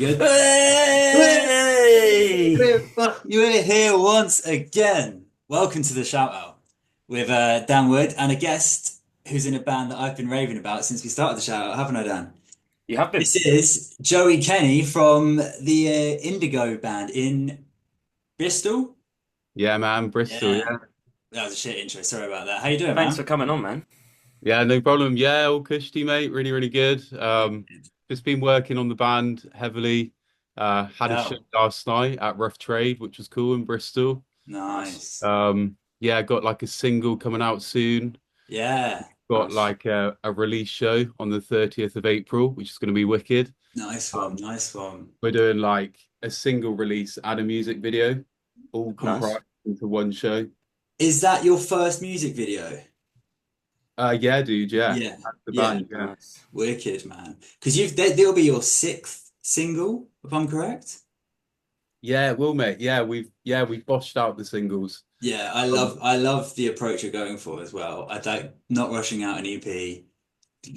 good? Hey! You're here once again. Welcome to the shout out with Dan Wood and a guest who's in a band that I've been raving about since we started the shout out, haven't I, Dan? You have been. This is Joey Kenny from the Indigo band in Bristol. Yeah, man, Bristol. Yeah, Yeah, that was a shit intro. Sorry about that. How you doing, Thanks man? for coming on, man. yeah, no problem. Yeah, all cushy, mate. Really, really good. Just been working on the band heavily. Had a show Oh, last night at Rough Trade, which was cool in Bristol. Nice. nice. Yeah, got like a single coming out soon. Yeah, Got Nice. like a release show on the 30th of April, which is going to be wicked. nice one, Um, nice one. we're doing like a single release and a music video, all Nice. comprised into one show. Is that your first music video? Yeah, dude. Yeah, Yeah, that's the yeah. band. Yeah. Nice. Wicked, man. Because they'll be your sixth single, if I'm correct. Yeah, well, mate. We've botched out the singles. Yeah, Um, I love the approach you're going for as well. I like not rushing out an EP,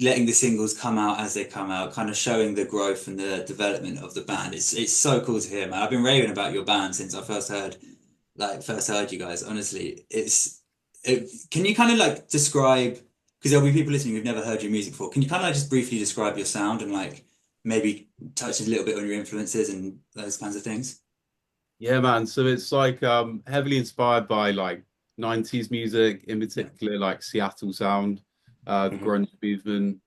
letting the singles come out as they come out, kind of showing the growth and the development of the band. It's so cool to hear, man. I've been raving about your band since I first heard you guys. Honestly, can you kind of like describe, because there'll be people listening who've never heard your music before. Can you kind of like just briefly describe your sound and like maybe touch a little bit on your influences and those kinds of things? yeah, man. So it's like heavily inspired by like 90s music, in Yeah. particular like Seattle sound, the hmm grunge movement,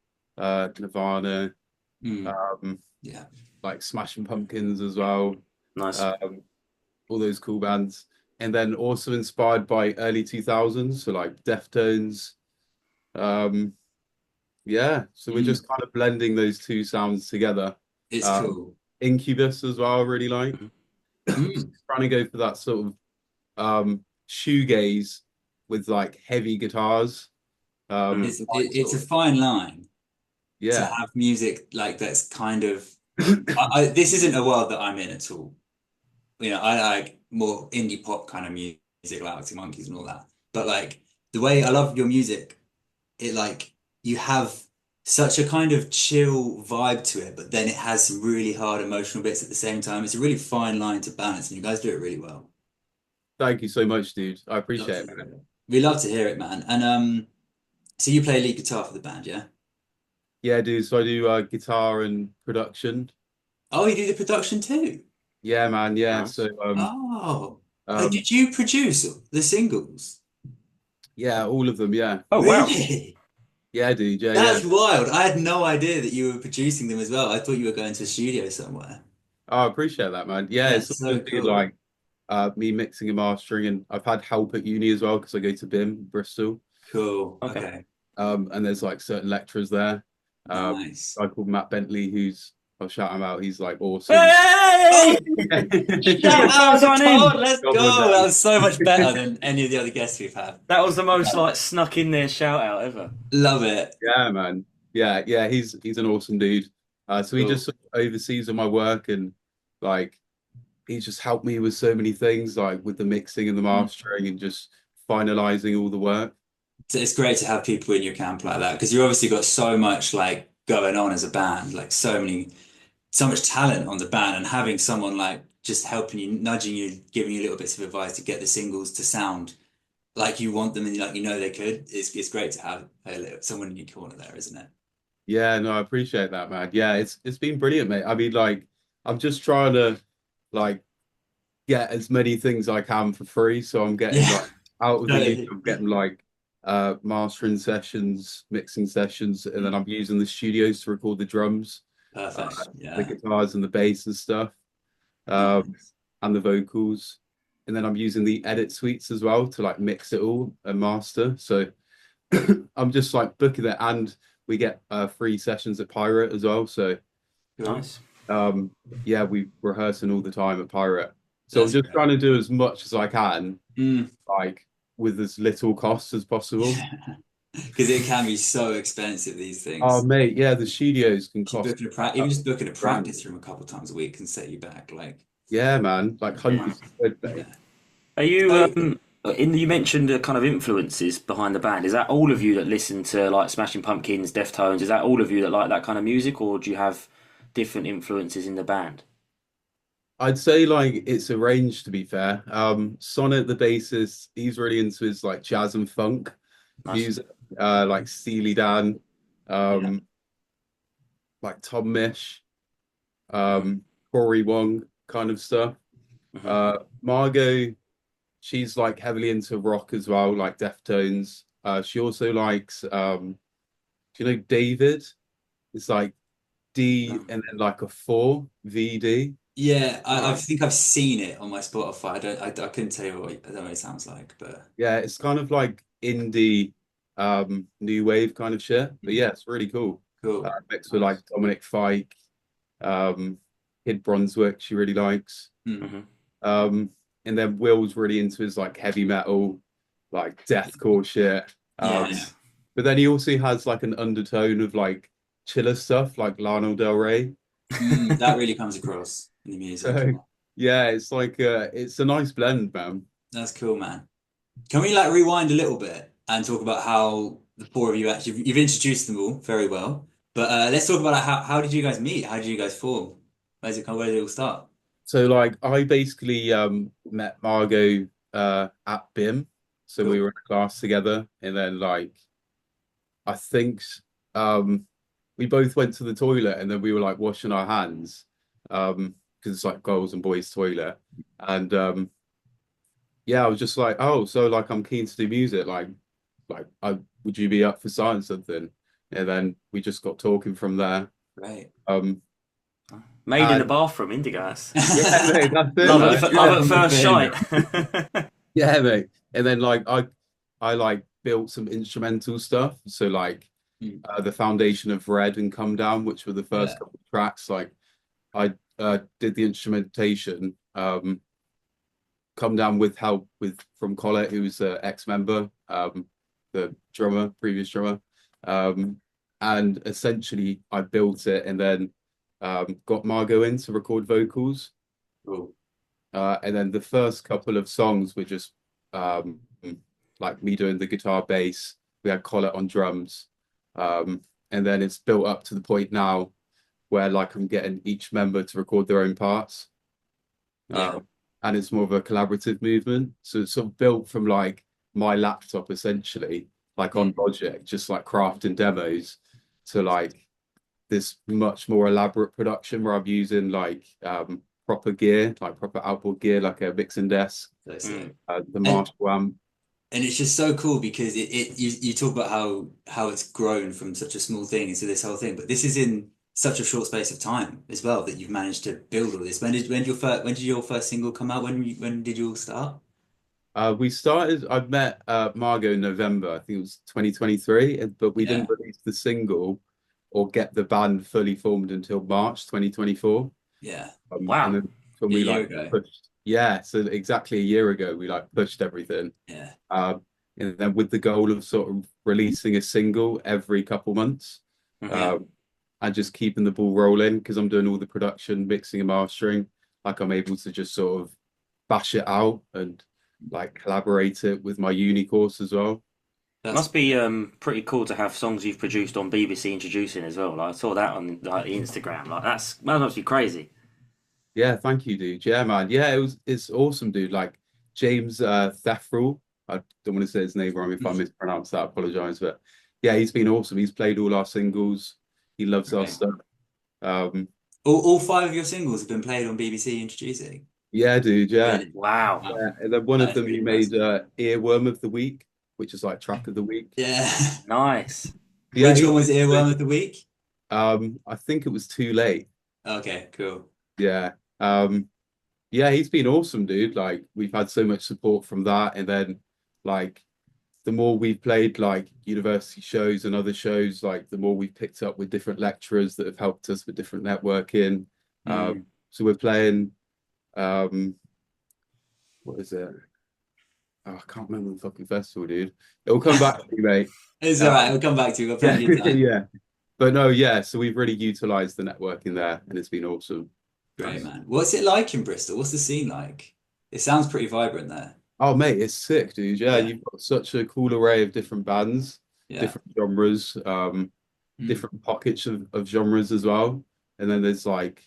Nirvana, Mm, um, yeah. like Smashing Pumpkins as well, Nice. um, all those cool bands. And then also inspired by early 2000s, so like Deftones. Um, yeah, so we're Mm, just kind of blending those two sounds together. it's Um, cool. Incubus as well, I really like. Mhm. Mm. Trying to go for that sort of shoegaze with like heavy guitars. Mm. It's a fine line to Yeah. have music like that's kind of this isn't a world that I'm in at all. You know, I like more indie pop kind of music, like Arctic Monkeys and all that. But like the way I love your music, it like you have such a kind of chill vibe to it, but then it has some really hard emotional bits at the same time. It's a really fine line to balance, and you guys do it really well. Thank you so much, dude. I Love to appreciate it, hear man. it. We love to hear it, man. And so you play lead guitar for the band, yeah? Yeah, dude. So I do guitar and production. Oh, you do the production too. Yeah, man. Yeah. Nice. Oh, Um, did you produce the singles? yeah, all of them. Yeah. Oh, wow. Really? Yeah, dude. Yeah, yeah. That's wild. I had no idea that you were producing them as well. I thought you were going to a studio somewhere. Oh, I appreciate that, man. Yeah, it's That's all so just been cool. like me mixing and mastering, and I've had help at uni as well because I go to BIM, Bristol. Cool. Okay. Okay. And there's like certain lecturers there. Nice. A guy called Matt Bentley, who's I'll shout him out. He's like awesome. Oh, Hey! shout Get the out first to one Todd. in. Let's Come on, go. That then. was so much better than any of the other guests we've had. That was the most like snuck in there shout out ever. Love it. Yeah, man. Yeah, yeah. He's an awesome dude. So he just Cool. sort of oversees all my work and like he's just helped me with so many things, like with the mixing and the Mm. mastering and just finalizing all the work. So it's great to have people in your camp like that because you obviously got so much like going on as a band, like so much talent on the band, and having someone like just helping you, nudging you, giving you little bits of advice to get the singles to sound like you want them and like you know they could. It's great to have someone in your corner there, isn't it? Yeah, no, I appreciate that, man. Yeah, it's been brilliant, mate. I mean, like, I'm just trying to like get as many things I can for free. So I'm getting Yeah, like out of the uni, totally. I'm getting like mastering sessions, mixing sessions, and then I'm using the studios to record the drums, uh, Perfect. the Yeah. guitars and the bass and stuff, um, Nice. and the vocals. And then I'm using the edit suites as well to like mix it all and master. So I'm just like booking it, and we get free sessions at Pirate as well. So Cool. Nice. um, yeah, we rehearsing all the time at Pirate. So I'm That's just great. trying to do as much as I can, Mm. like with as little cost as possible. Yeah. Because it can be so expensive, these Oh, things. mate, yeah, the studios can Just cost even just booking a grand. practice room a couple times a week can set you back. Like, Yeah, man, like Yeah. hundreds of quid, mate. yeah. Are you So, you mentioned the kind of influences behind the band. Is that all of you that listen to like Smashing Pumpkins, Deftones? Is that all of you that like that kind of music, or do you have different influences in the band? I'd say like it's a range to be fair. Sonnet, the bassist, he's really into his like jazz and funk Nice. music, like Steely Dan, Yeah. um, like Tom Mish, Mm. Corey Wong kind of stuff. Hmm. Margot, she's like heavily into rock as well, like Deftones. She also likes do you know David? It's like D No. and then like a four VD. Yeah, All I right. think I've seen it on my Spotify. I couldn't tell you I don't know what it sounds like, but Yeah, it's kind of like indie new wave kind of shit. But mm, yeah, it's really cool. cool. Mixed with like Nice. Dominic Fike, um, Kid Brunswick, she really likes. Mm. Hmm. Um, and then Will's really into his like heavy metal, like deathcore shit. Yeah, yeah. Nice. But then he also has like an undertone of like chiller stuff like Lana Del Rey. That really comes across in the music. So yeah, it's like it's a nice blend, man. That's cool, man. Can we like rewind a little bit and talk about how the four of you actually you've introduced them all very well, but let's talk about like, how did you guys meet? How did you guys form? Where did it all start? So like I basically met Margot at BIM. So we Cool. were in class together and then like I think um we both went to the toilet and then we were like washing our hands because it's like girls and boys toilet and yeah I was just like oh so like I'm keen to do music like I would you be up for starting something and then we just got talking from there Great. um Made in the and bathroom, Indigas. yeah mate that's it Love man. at love Straight at from the first bin. sight. Yeah, mate. And then like I like built some instrumental stuff. So like Mm. the foundation of Red and Come Down, which were the Yeah. first couple of tracks. Like I did the instrumentation, Come Down with help with from Collett, who's an ex-member, the drummer, previous drummer. Um, and essentially I built it and then got Margot in to record vocals. Cool. And then the first couple of songs were just um, like me doing the guitar bass. We had Collet on drums. And then it's built up to the point now where like I'm getting each member to record their own parts. Yeah. And it's more of a collaborative movement. So it's sort of built from like my laptop essentially, like on Mm. Logic, just like crafting demos to like this much more elaborate production where I'm using like proper gear, like proper outboard gear, like a mixing desk, That's Mm. it. the And Marshall amp. and it's just so cool because you talk about how it's grown from such a small thing into this whole thing, but this is in such a short space of time as well that you've managed to build all this. When did your first single come out? When did you all start? We started, I met Margot in November, I think it was 2023, but we didn't Yeah. release the single or get the band fully formed until March 2024. Yeah. And Wow. then when A we year like ago. pushed, yeah, so exactly a year ago, we like pushed everything. Yeah. Um, and then with the goal of sort of releasing a single every couple months, Hmm. Yeah. um, and just keeping the ball rolling because I'm doing all the production, mixing and mastering. Like I'm able to just sort of bash it out and like collaborate it with my uni course as well. That's Must be pretty cool to have songs you've produced on BBC introducing as well. Like I saw that on like Instagram. Like that must be crazy. Yeah, thank you, dude. Yeah, man. Yeah, it's awesome, dude. Like James Thefrel. I don't want to say his name wrong if I mispronounce that, I apologize. But yeah, he's been awesome. He's played all our singles. He loves our great. stuff. Um, All five of your singles have been played on BBC Introducing. yeah, dude, yeah. Really? Wow. Wow. Yeah. And then one That of is them pretty he made impressive. Earworm of the Week, which is like track of the week. Yeah. Nice. Yeah, Which he one was Earworm of the Week? I think it was Too Late. Okay, cool. Yeah. Yeah, he's been awesome, dude. Like we've had so much support from that. And then like the more we've played like university shows and other shows, like the more we've picked up with different lecturers that have helped us with different networking. Mm. So we're playing um what is it? Oh, I can't remember the fucking festival, dude. It'll come back to me, mate. It's all right. Um, We'll come back to you. We've got yeah, plenty of time. yeah. But no, yeah. So we've really utilized the networking there, and it's been awesome. Great, man. What's it like in Bristol? What's the scene like? It sounds pretty vibrant there. Oh, mate, it's sick, dude. Yeah, Yeah. you've got such a cool array of different bands, Yeah. different genres, Mm. different pockets of genres as well. and then there's like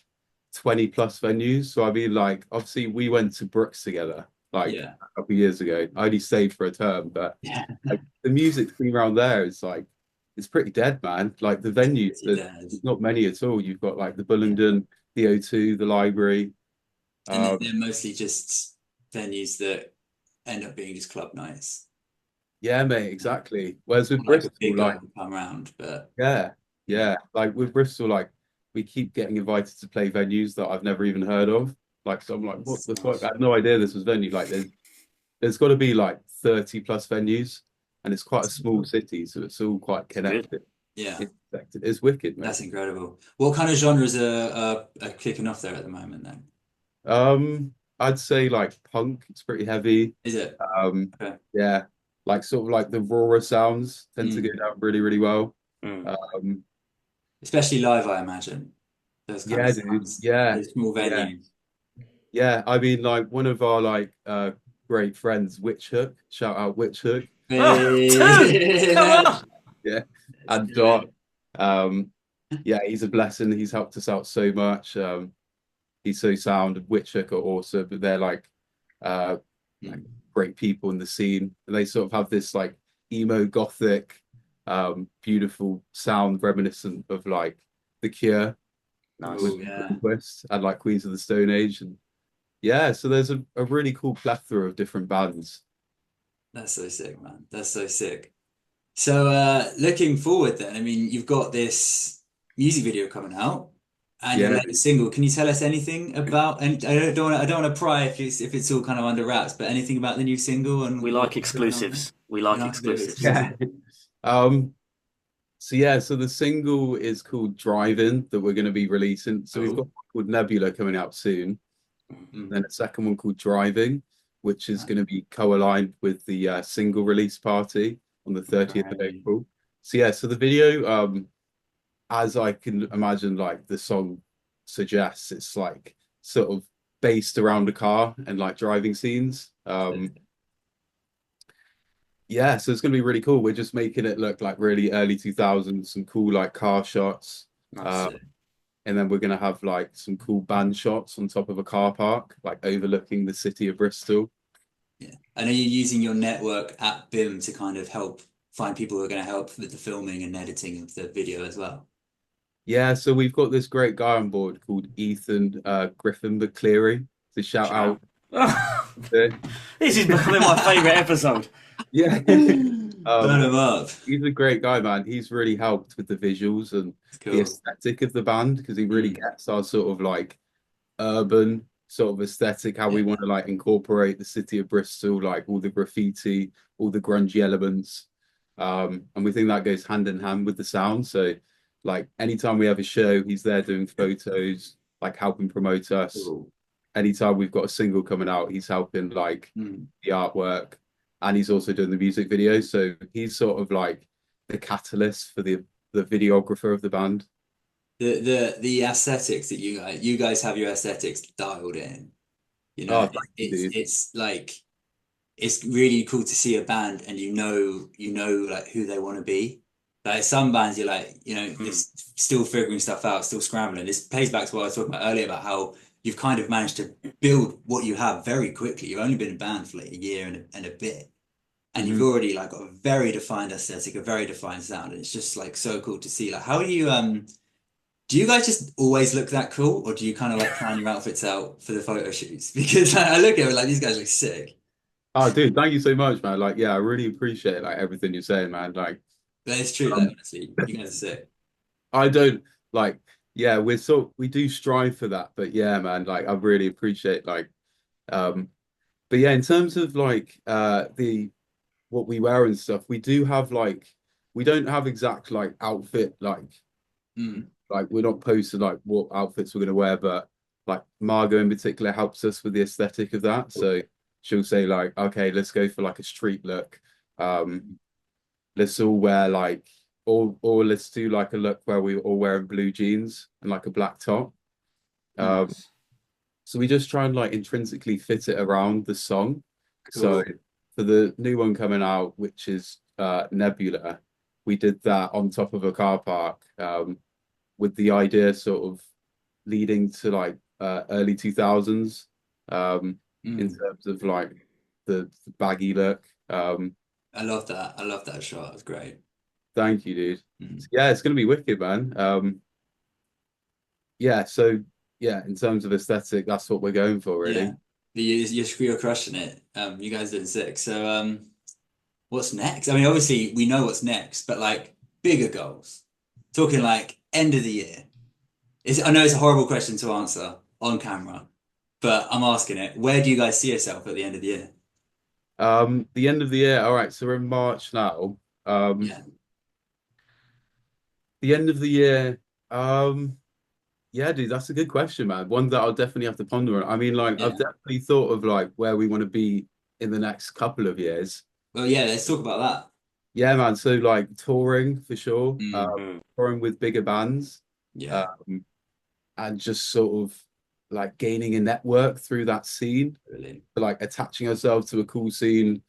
20 plus venues. So I mean, like obviously we went to Brooks together like Yeah. a couple of years ago. I only stayed for a term, but Yeah. like the music scene around there is like it's pretty dead, man. Like the venues, Pretty dead. there's not many at all. You've got like the Yeah. Bullingdon, the O2, the Library. And Um, they're mostly just venues that end up being just club nights. yeah, mate, Yeah. exactly. Whereas with Like a Bristol, big guy like will come around, but yeah, yeah. yeah, like with Bristol, like we keep getting invited to play venues that I've never even heard of. Like, so I'm like, what It's the fuck? I Nice. had no idea this was venue. Like, there's got to be like 30 plus venues, and it's quite a small city, so it's all quite It's good. connected. Yeah, It's connected. It's wicked, mate. that's incredible. What kind of genres are kicking off there at the moment then? I'd say like punk. It's pretty heavy. Is it? Um, Okay. yeah, like sort of like the rawer sounds tend to go Mm. down really, really well. Mm. Um, Especially live, I imagine. Those kind of yeah, dude. sounds. Yeah, Those small yeah. venues. Yeah, I mean, like one of our like great friends, Witch Hook. Shout out Witch Hook. Oh, dude, come on. Yeah, Let's and do it. Dot. Um, yeah, he's a blessing. He's helped us out so much. He's so sound. Witch Hook are awesome, but they're uh like Mm. great people in the scene. And they sort of have this like emo gothic, beautiful sound reminiscent of like The Cure Nice. Oh with yeah. Twist and like Queens of the Stone Age. And yeah, so there's a really cool plethora of different bands. That's so sick, man. That's so sick. So looking forward then, I mean, you've got this music video coming out and your Yeah, latest single. Can you tell us anything about and I don't want to pry if it's all kind of under wraps, but anything about the new single We and like what's going on there? exclusives. We You like like a bit of exclusives. yeah. exclusive? Um, so yeah, so the single is called Driving that we're going to be releasing. So we've got Oh. one called Nebula coming out soon, Mm. then a second one called Driving, which is going to be co-aligned with the single release party on the 30th of Right. April. So yeah, so the video, as I can imagine, like the song suggests, it's like sort of based around a car and like driving scenes. Yeah, so it's gonna be really cool. We're just making it look like really early 2000s, some cool like car shots. Nice. Uh, So, and then we're gonna have like some cool band shots on top of a car park, like overlooking the city of Bristol. yeah. And are you using your network at BIM to kind of help find people who are going to help with the filming and editing of the video as well? Yeah, so we've got this great guy on board called Ethan Griffin McCleary to shout Ciao. out there. This is becoming my favourite episode. Yeah. Burn them up. He's a great guy, man. He's really helped with the visuals and the Cool. aesthetic of the band because he really Mm. gets our sort of like urban sort of aesthetic, how we Yeah. want to like incorporate the city of Bristol, like all the graffiti, all the grungy elements. And we think that goes hand in hand with the sound. So like anytime we have a show, he's there doing photos, like helping promote us. Cool. Anytime we've got a single coming out, he's helping like Mm. the artwork and he's also doing the music video. So he's sort of like the catalyst for the videographer of the band. The aesthetics that you guys have your aesthetics dialed in. You know, Oh, thank you, dude. it's like it's really cool to see a band and you know like who they want to be. Like some bands you're like, you know, they're Mm. still figuring stuff out, still scrambling. This plays back to what I was talking about earlier about how you've kind of managed to build what you have very quickly. You've only been a band for like a year and a bit. And you've Mhm. already like got a very defined aesthetic, a very defined sound. And it's just like so cool to see. Like how do you guys just always look that cool, or do you kind of like plan your outfits out for the photo shoots? Because I look at it like these guys look sick. Oh, dude, thank you so much, man. Like, yeah, I really appreciate like everything you're saying, man. Like, But it's true though, um, honestly. You guys are sick. I don't like, yeah, we do strive for that, but yeah, man, like, I really appreciate um, but yeah, in terms of like, the what we wear and stuff, we do have like, we don't have exact like outfit Mm. like we're not posted like what outfits we're gonna wear, but like Margot in particular helps us with the aesthetic of that. So she'll say like, okay, let's go for like a street look. Um, let's all wear like or let's do like a look where we all wearing blue jeans and like a black top. Um, Nice. so we just try and like intrinsically fit it around the song. So Cool. for the new one coming out, which is Nebula, we did that on top of a car park with the idea sort of leading to like early 2000s in Mm. terms of like the baggy look. I love that. I love that shot. It's great. Thank you, dude. Mm. Yeah, it's gonna be wicked, man. Yeah, so yeah, in terms of aesthetic, that's what we're going for, Yeah. really. You're crushing it. You guys did sick. So, what's next? I mean, obviously we know what's next, but like bigger goals. Talking like end of the year. I know it's a horrible question to answer on camera, but I'm asking it. Where do you guys see yourself at the end of the year? The end of the year. All right, so we're in March now. Um, Yeah. the end of the year. Um, yeah, dude, that's a good question, man. One that I'll definitely have to ponder on. I mean, like, I've Yeah. definitely thought of like where we want to be in the next couple of years. Well, yeah, let's talk about Yeah, man. So like touring for sure. that. Mm. Mm. Touring with bigger bands. Yeah. Um, and just sort of like gaining a network through that scene, Really. like attaching ourselves to a cool scene,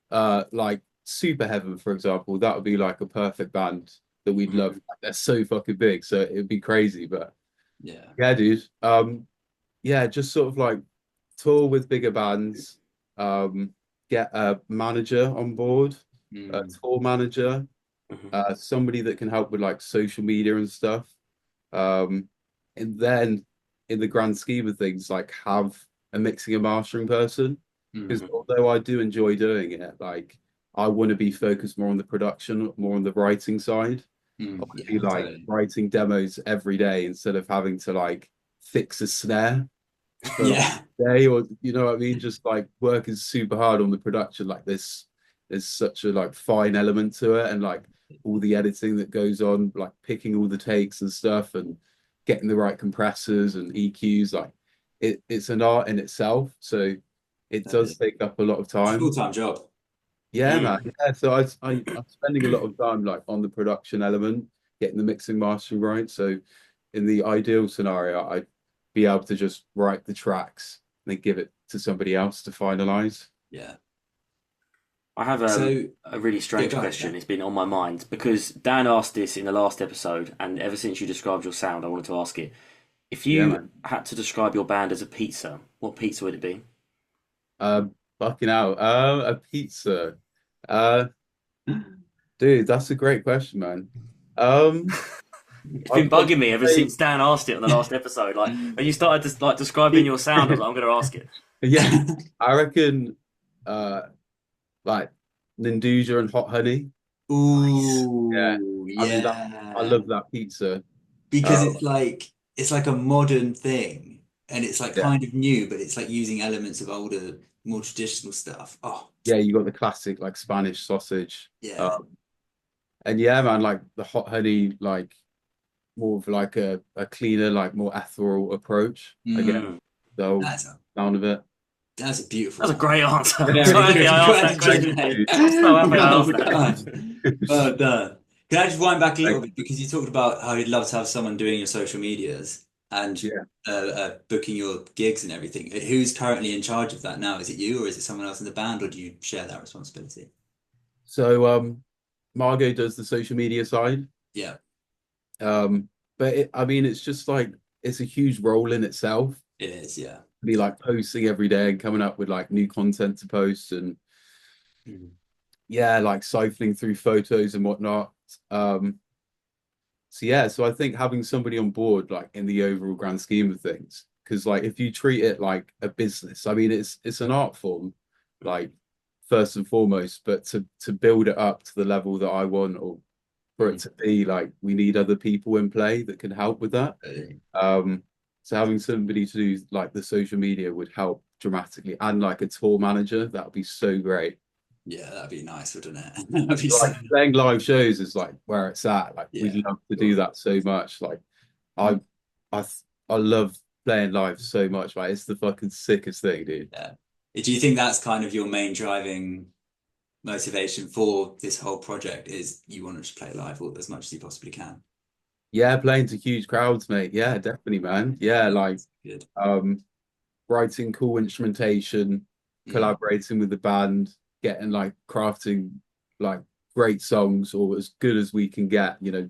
like Super Heaven, for example. That would be like a perfect band that we'd love. Mm. They're so fucking big, so it'd be crazy. But Yeah. yeah, dude. Yeah, just sort of like tour with bigger bands, um, get a manager on board, a Mm. tour manager, Mhm. somebody that can help with like social media and stuff. Um, and then in the grand scheme of things, like have a mixing and mastering person. Because Mm. although I do enjoy doing it, like I want to be focused more on the production, more on the writing side. I Mm. want to Yeah, be like totally. writing demos every day instead of having to like fix a snare for like Yeah. a day, or you know what I mean? Just like working super hard on the production. Like this, there's such a like fine element to it, and like all the editing that goes on, like picking all the takes and stuff, and getting the right compressors and EQs. Like it's an art in itself. So it does Totally. take up a lot of It's a time. full-time job. Yeah, man. Mm. Yeah. So I'm spending a lot of time like on the production element, getting the mixing mastering right. So in the ideal scenario, I'd be able to just write the tracks and then give it to somebody else to finalize. Yeah. I have So, a really yeah, strange go ahead. question. It's been on my mind because Dan asked this in the last episode, and ever since you described your sound, I wanted to ask it. If Yeah, you man. had to describe your band as a pizza, what pizza would it be? Um, fucking out. A pizza. Uh, dude, that's a great question, man. Um, It's I'd been probably bugging me ever say, since Dan asked it on the last episode. Like when you started to like describing your sound, I was like, I'm going to ask it. yeah, I reckon, uh, like Ninduja and hot honey. Nice. Yeah, Ooh, I mean that. I yeah. love that pizza. Because Uh, it's like a modern thing and it's like yeah, kind of new, but it's like using elements of older, more traditional stuff. Oh, yeah. You got the classic like Spanish sausage. yeah. And yeah, man, like the hot honey, like more of like a cleaner, like more ethereal approach. Again, Mm. the whole That's a sound of it. that's a beautiful That's a one. great answer. I'm so Very happy good. I asked that Thank question. Congratulations, mate. I'm so happy I asked Well done. that. Well done. Can I just wind back a little Thank bit because you talked about how you'd love to have someone doing your social medias and you. Yeah. booking your gigs and everything. Who's currently in charge of that now? Is it you or is it someone else in the band, or do you share that responsibility? So Margot does the social media side. Yeah, Um, but I mean, it's just like it's a huge role in itself. it is. Yeah. Be like posting every day and coming up with like new content to post and Mm. yeah, like siphoning through photos and whatnot. Um, so yeah, so I think having somebody on board, like in the overall grand scheme of things, because like if you treat it like a business, I mean, it's an art form, like first and foremost, but to build it up to the level that I want, or for it Mm. to be like we need other people in play that can help with that. Um, so having somebody to do like the social media would help dramatically, and like a tour manager, that would be so great. Yeah, that'd be nice, wouldn't it? That'd be so. Like playing live shows is like where it's at. Like we'd Yeah. love to do Cool. that so much. Like Mm. I I I love playing live so much. Like it's the fucking sickest thing, dude. Yeah. Do you think that's kind of your main driving motivation for this whole project is you want to just play live all, as much as you possibly can? Yeah, playing to huge crowds, mate. Yeah, definitely, man. Yeah, like Good. um writing cool instrumentation, Mm. collaborating with the band, getting like crafting like great songs or as good as we can get, you know,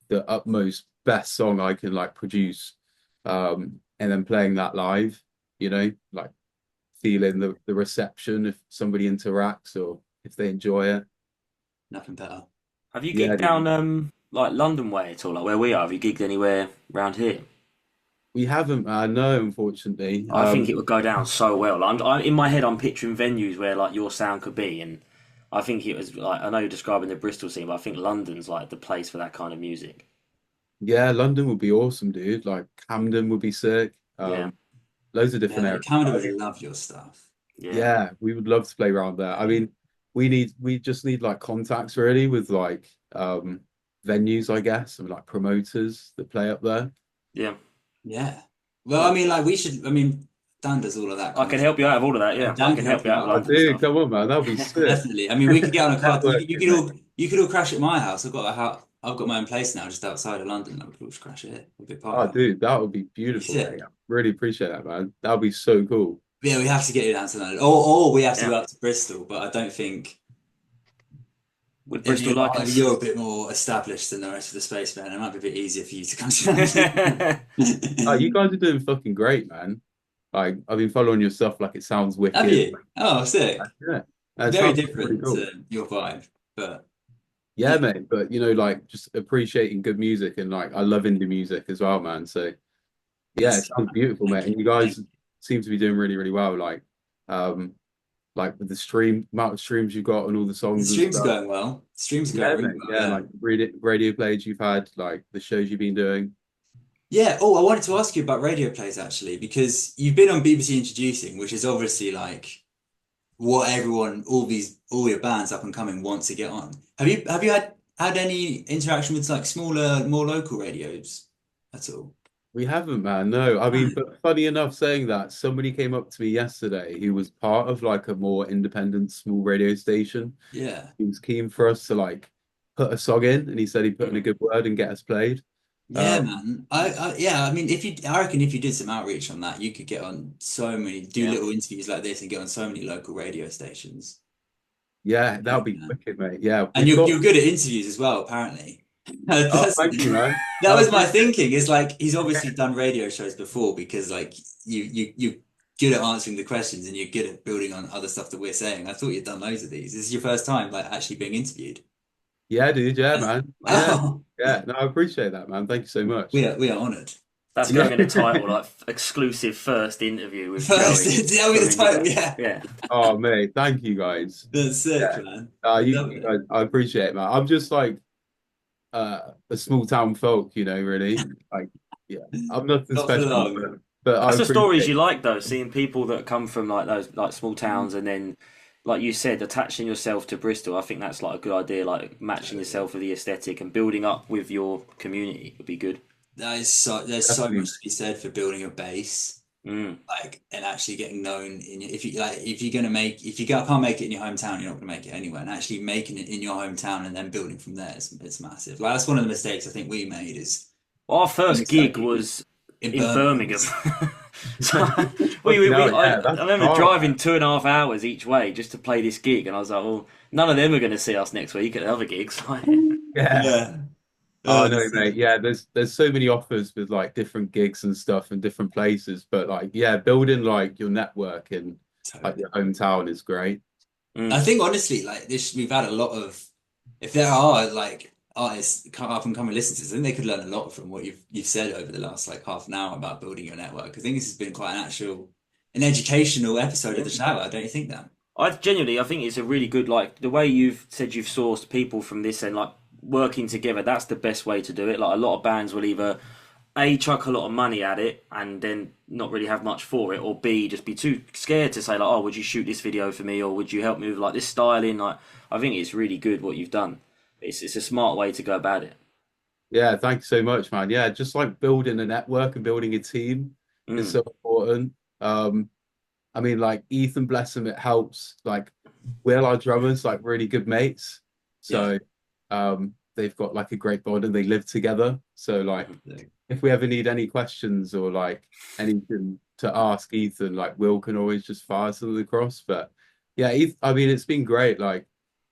the utmost best song I can like produce. and then playing that live, like feeling the reception if somebody interacts or if they enjoy it. Nothing better. Have you Yeah, gigged dude. down like London way at all, like where we are? Have you gigged anywhere around here? We haven't, no, unfortunately. I think it would go down so well. Like, in my head, I'm picturing venues where like your sound could be, and I think it was like I know you're describing the Bristol scene, but I think London's like the place for that kind of music. Yeah, London would be awesome, dude. Like Camden would be sick. Yeah, Loads of Yeah, different mate, Canada would areas. love your stuff. yeah, Yeah, we would love to play around there. I mean, we just need like contacts really with like venues, I guess, and like promoters that play up there. yeah. Yeah. Well, I mean, like we should. I mean, Dan does all of that I kind can of. help you out of all of that. Yeah, I Dan can can help help you you out with Oh, out. London dude, stuff. come on, man, that'd be sick. Definitely. I mean, we could get on a car. You Networking, could mate. all crash at my house. I've got a house. I've got my own place now, just outside of London. Like, we could all just crash it here. We'll be part Oh, of that. dude, that would be It'd be beautiful, mate. sick. I really appreciate that, man. That'd be so cool. Yeah, we have to get you down to London, or we have to Yeah, go up to Bristol. But I don't think would if Bristol like us? you're a bit more established than the rest of the spacemen, it might be a bit easier for you to come to London. Oh, you guys are doing fucking great, man. Like I've been following your stuff, like it sounds Have wicked. you? Oh, sick. Yeah, it Very sounds pretty different cool. to your vibe, but Yeah, yeah, mate. But like just appreciating good music and like I love indie music as well, man. So yeah, it that's sounds beautiful, mate. thank And you. you Thank guys you. seem to be doing really, really well. Um, like with the amount of streams you've got and all the The songs and streams are stuff. going well. The streams are Yeah, going really mate. well, Yeah, yeah. like radio plays you've had, like the shows you've been doing. Yeah. Oh, I wanted to ask you about radio plays actually, because you've been on BBC Introducing, which is obviously like what everyone, all your bands up and coming want to get on. Have you had any interaction with like smaller, more local radios at all? We haven't, man. No, I mean, No. but funny enough, saying that, somebody came up to me yesterday who was part of like a more independent small radio station. Yeah. He was keen for us to like put a song in, and he said he'd put in a Mm. good word and get us played. Yeah, Um, man. Yeah, I mean, I reckon if you did some outreach on that, you could get on so many, do Yeah. little interviews like this and get on so many local radio stations. yeah, that Yeah, would be man. wicked, mate. Yeah, And we've you're got. you're good at interviews as well, apparently. Oh, That's thank you, man. that I was my appreciate thinking. It's like he's obviously done radio shows before because like you're good at answering the questions and you're good at building on other stuff that we're saying. I thought you'd done loads of these. This is your first time like actually being interviewed. Yeah, dude. Yeah, man. Yeah, Oh, yeah. No, I appreciate that, man. Thank you so much. we are honored. That's Yeah. going in the title, like exclusive first interview with First, Joey tell me from the title. Indigo. Yeah, Yeah. Oh, mate. Thank you, guys. that's sick, Yeah. man. You, Love you it. guys, I appreciate it, man. I'm just like a small town folk, really. Like, yeah, I'm nothing Not for special, long. but I That's the stories appreciate. you like though, seeing people that come from like those like small towns and then like you said, attaching yourself to Bristol, I think that's like a good idea, like matching Totally. yourself with the aesthetic and building up with your community would be good. There's so Definitely. much to be said for building a base, Mm, like and actually getting known in if you're gonna make if you can't make it in your hometown, you're not gonna make it anywhere. And actually making it in your hometown and then building from there is it's massive. Like that's one of the mistakes I think we made is our when we first started gig gigging was in in Birmingham. Birmingham. So Fucking hell, I yeah, that's remember hard, driving man. 2.5 hours each way just to play this gig, and I was like, well, none of them are going to see us next week at the other gigs. Yeah. Yeah. Oh Oh, no, mate. sick. Yeah, there's so many offers with like different gigs and stuff and different places, but like yeah, building like your network in like Totally. your hometown is great. I Mm. think honestly, like this, we've had a lot of. If there are like artists come up and come and listen to this, I think they could learn a lot from what you've said over the last like half an hour about building your network. I think this has been quite an educational episode of Yeah. the shower, don't you think that? I think it's a really good like the way you've said you've sourced people from this and like working together. That's the best way to do it. Like a lot of bands will either A chuck a lot of money at it and then not really have much for it, or B just be too scared to say like, oh, would you shoot this video for me, or would you help me with like this styling? Like I think it's really good what you've done. It's a smart way to go about it. Yeah, thank you so much, man. Yeah, just like building a network and building a team is Mm. so important. I mean, like Ethan, bless him, it helps. Like Will, our drummers, like really good mates. Yeah. So they've got like a great bond and they live together. So like if we ever need any questions or like anything to ask Ethan, like Will can always just fire something across. But yeah, I mean, it's been great. Like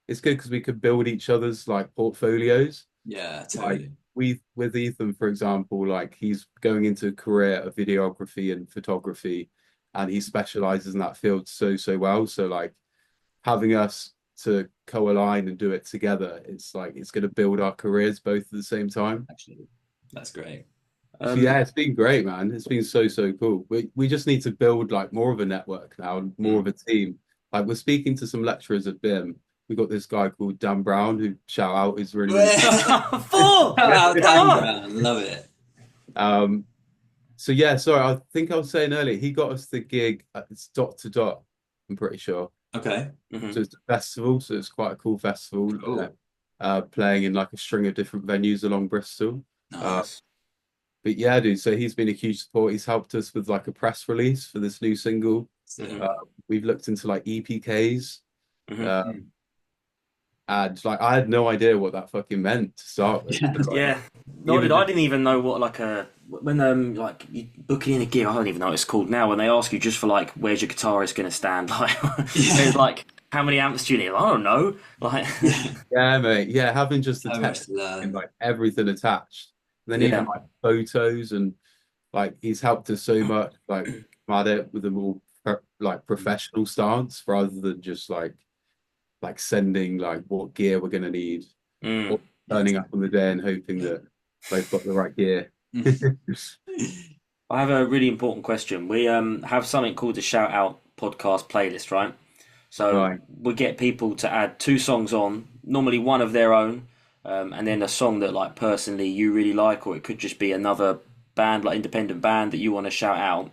it's good because we could build each other's like portfolios. Yeah, Like totally. we with Ethan, for example, like he's going into a career of videography and photography, and he specializes in that field so well. So like having us to co-align and do it together, it's like it's going to build our careers both at the same time. Actually, that's great. So yeah, it's been great, man. It's been so cool. We just need to build like more of a network now, more of a team. Like we're speaking to some lecturers at BIM. We got this guy called Dan Brown, who shout out is really Four! Shout out Come Dan on! Brown, love it. So yeah, sorry, I think I was saying earlier, he got us the gig at it's Dot to Dot, I'm pretty sure. Okay, So it's a festival, so it's quite a cool festival. cool. Playing in like a string of different venues along Bristol. Nice. But yeah, dude, so he's been a huge support. He's helped us with like a press release for this new single. We've looked into like EPKs. And like I had no idea what that fucking meant to start with. Yeah, nor did I. Didn't even know what like a when like you booking in a gig. I don't even know what it's called now. When they ask you just for like, where's your guitarist going to stand? Like, there's like, how many amps do you need? I don't know. Like, yeah, mate. Yeah, having just the So much text to learn. and like everything attached. And then even like photos and like he's helped us so much. Like come at it with a more like professional stance rather than just like sending like what gear we're gonna need or turning up on the day and hoping that they've got the right gear. I have a really important question. We have something called the Shout Out podcast playlist, right? So we get people to add 2 songs on, normally one of their own, and then a song that like personally you really like, or it could just be another band, like independent band that you want to shout out.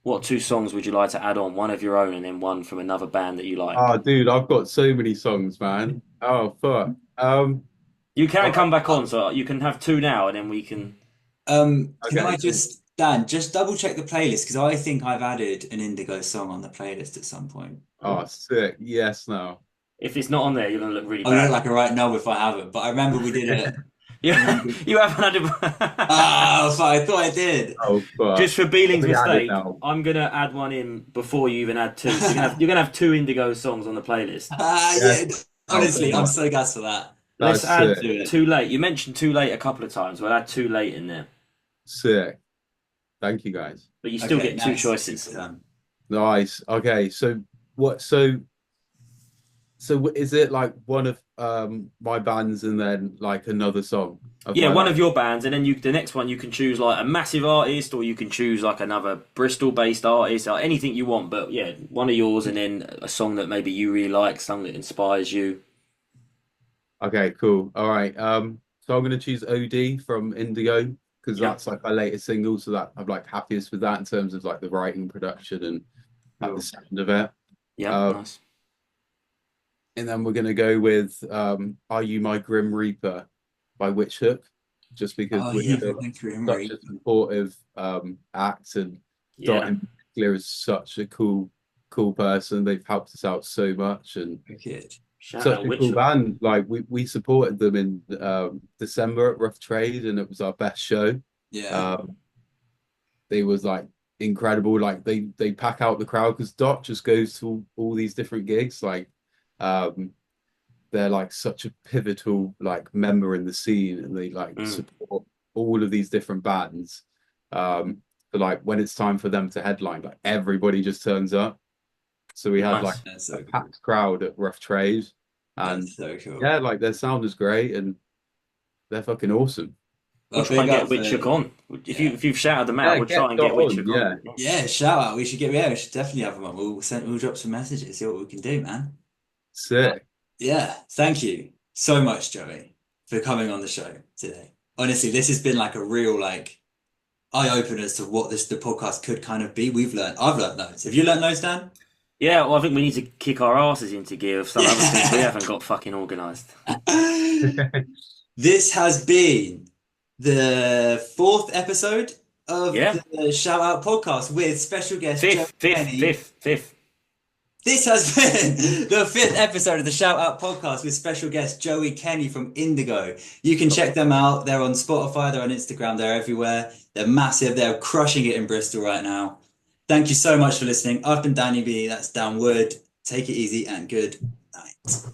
What 2 songs would you like to add on? One of your own and then one from another band that you like. Oh, dude, I've got so many songs, man. Oh, fuck. You can come back on, so you can have 2 now, and then we can. Can I just, Dan, just double check the playlist because I think I've added an Indigo song on the playlist at some point. Oh, sick. Yes, no. If it's not on there, you're gonna look really I bad. look like a right knob if I haven't, but I remember we did it. Yeah, you haven't had it. Oh, I thought I did. Oh, fuck. Just for Beeling's Let me add it mistake, now. I'm gonna add one in before you even add 2. So you're gonna have 2 Indigo songs on the playlist. Yeah, honestly, Oh, I'm so gassed for that. Let's add sick. Too Late. You mentioned Too Late a couple of times. We'll add Too Late in there. Sick. Thank you, guys. But you still Okay, get 2 nice. choices. Nice. Okay, so what? So is it like one of my bands and then like another song? Yeah, one of your bands, and then the next one you can choose like a massive artist, or you can choose like another Bristol-based artist, or anything you want. But yeah, one of yours, and then a song that maybe you really like, something that inspires you. Okay, cool. All right. So I'm gonna choose OD from Indigo because that's like our latest single, so that I'm like happiest with that in terms of like the writing, production, and like the sound of it. Yeah, nice. And then we're gonna go with "Are You My Grim Reaper" by Witch Hook, just because we're such a supportive act, and Dot in particular is such a cool person. They've helped us out so much, and such a cool band. Like we supported them in December at Rough Trade, and it was our best show. They was like incredible. Like they pack out the crowd because Dot just goes to all these different gigs. Like they're like such a pivotal like member in the scene, and they like support all of these different bands. But like when it's time for them to headline, like everybody just turns up. So we had like a packed crowd at Rough Trade, and yeah, like their sound is great, and they're fucking awesome. We'll try and get Witchhook on. If you've shouted them out, we'll try and get Witchhook on. Yeah, shout out. We should definitely have them on. We'll drop some messages, see what we can do, man. Sick. Yeah, thank you so much, Joey, for coming on the show today. Honestly, this has been like a real like eye opener as to what the podcast could kind of be. I've learned loads. Have you learned loads, Dan? Yeah, well, I think we need to kick our asses into gear with some other things we haven't got fucking organised. This has been the 4th episode of the Shout Out podcast with special guest Fifth. This has been the 5th episode of the Shout Out podcast with special guest Joey Kenny from Indigo. You can check them out. They're on Spotify, they're on Instagram, they're everywhere. They're massive. They're crushing it in Bristol right now. Thank you so much for listening. I've been Danny B. That's Dan Wood. Take it easy and good night.